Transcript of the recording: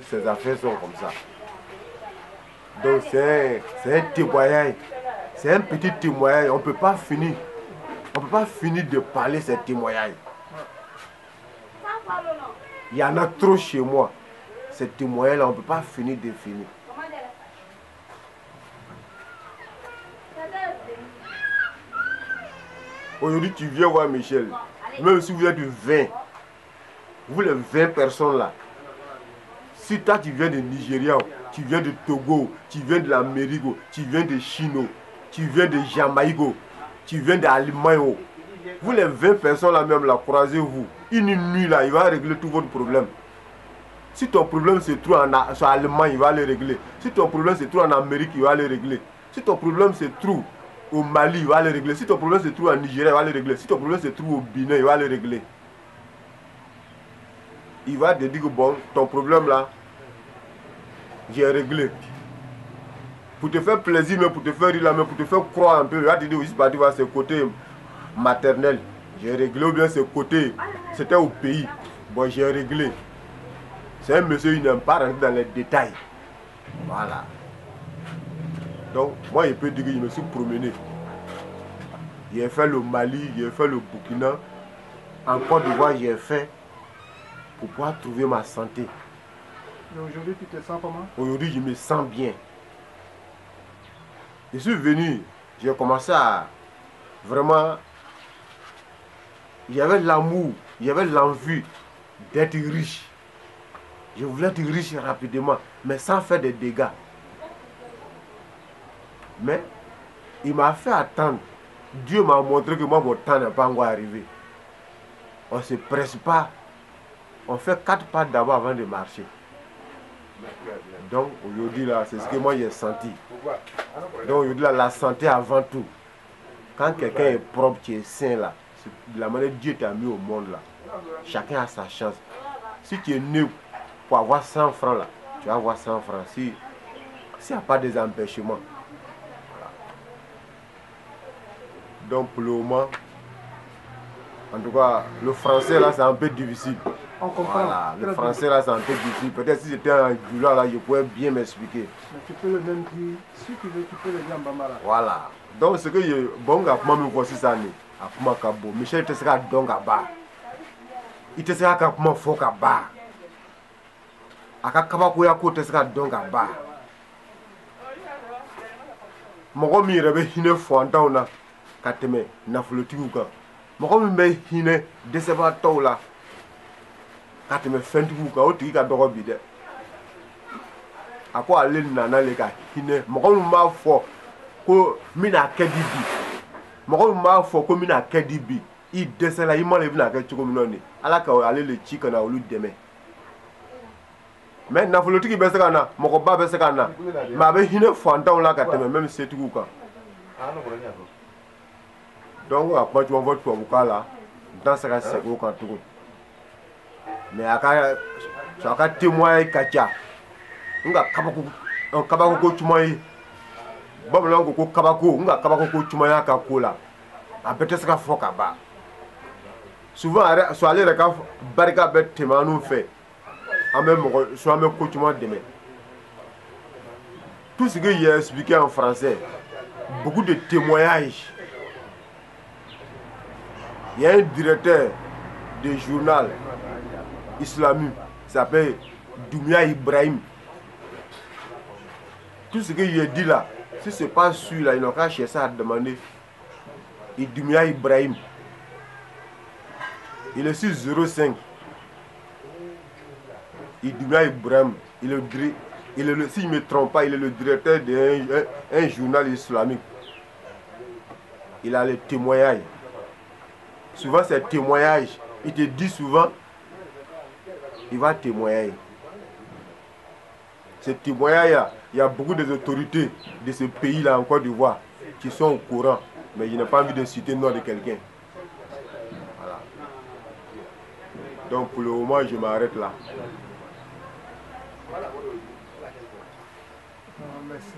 Ces affaires sont comme ça. Donc c'est un témoignage. C'est un petit témoignage. On ne peut pas finir. On peut pas finir de parler ces témoignages. Il y en a trop chez moi. Ces témoignages-là, on ne peut pas finir de finir. Aujourd'hui, tu viens voir Michel. Même si vous êtes 20, vous les 20 personnes là, si toi tu viens de Nigeria, tu viens de Togo, tu viens de l'Amérique, tu viens de Chine, tu viens de Jamaïque, tu viens d'Allemagne, vous les 20 personnes là même là, croisez-vous. Une nuit là, il va régler tout votre problème. Si ton problème se trouve en Allemagne, il va le régler. Si ton problème se trouve en Amérique, il va le régler. Si ton problème se trouve au Mali, il va le régler. Si ton problème se trouve en Nigeria, il va le régler. Si ton problème se trouve au Bénin, il va le régler. Il va te dire que bon, ton problème là, j'ai réglé. Pour te faire plaisir, mais pour te faire rire, mais pour te faire croire un peu, il va te dire aussi, tu vas ce côté maternel. J'ai réglé, ou bien ce côté, c'était au pays. Bon, j'ai réglé. C'est un monsieur, il n'aime pas rentrer dans les détails. Voilà. Donc, moi, je peux dire que je me suis promené. J'ai fait le Mali, j'ai fait le Burkina. En Côte d'Ivoire, j'ai fait pour pouvoir trouver ma santé. Et aujourd'hui, tu te sens comment? Aujourd'hui, je me sens bien. Je suis venu, j'ai commencé à vraiment... J'avais l'amour, j'avais l'envie d'être riche. Je voulais être riche rapidement, mais sans faire des dégâts. Mais il m'a fait attendre. Dieu m'a montré que moi, mon temps n'est pas encore arrivé. On ne se presse pas. On fait 4 pas d'abord avant de marcher. Donc aujourd'hui, là, c'est ce que moi j'ai senti. Donc aujourd'hui, là, la santé avant tout. Quand quelqu'un est propre, tu es sain, là, de la manière dont Dieu t'a mis au monde, là, chacun a sa chance. Si tu es né pour avoir 100 francs, là, tu vas avoir 100 francs. S'il n'y a pas des empêchements. Voilà. Donc pour le moment, en tout cas, le français, là, c'est un peu difficile. On comprend. Voilà, le français, là, c'est un peu difficile. Peut-être si j'étais un Djoula, là, je pourrais bien m'expliquer. Mais tu peux le même dire, si tu veux, tu peux le dire en Bambara. Voilà. Donc, ce que je... Bon, comment me voici ça, à comment Kabo. Michel, te sera donc à bas. Il te sera comment faut à bas. À Kabako Yako, te sera donc à bas. Mon mi rebe hine fouanta na kateme na flotiguka. Mon mi be hine deseva tola kateme fentiguka o tika dorobide. Ako ale nana le ka hine mon ma fo ko mina kedibi. Mon ma fo ko mina kedibi. I desela i male bina ke chuko minoni. Ala ka ale le chika na olu deme. Mais na flotigi be seka na moko ba be seka na ma be hine fouanta la kateme même setiguka. Donc après tu vas voir toi là dans ce cas c'est au canton. Mais tu as témoin kacha. Nga kabako ko tumai. Bablan ko kabako nga kabako ko tumai ka kola. A bete saka foka ba. Souvent so aller ka barika bet temanu fait. En même soit même ko tumai demain. Tout ce que j'ai expliqué en français, beaucoup de témoignages. Il y a un directeur de journal islamique qui s'appelle Doumia Ibrahim. Tout ce que j'ai dit là, si ce n'est pas sûr, là, ils n'ont qu'à chercher à demander. Et Doumia Ibrahim, il est sur 05. Et Doumia Ibrahim, si je ne me trompe pas, il est le directeur d'un journal islamique. Il a les témoignages. Souvent, ces témoignages, il te dit souvent, il va témoigner. Ces témoignages-là, il y a beaucoup d'autorités de ce pays-là en Côte d'Ivoire qui sont au courant. Mais je n'ai pas envie de citer le nom de quelqu'un. Voilà. Donc pour le moment, je m'arrête là. Merci.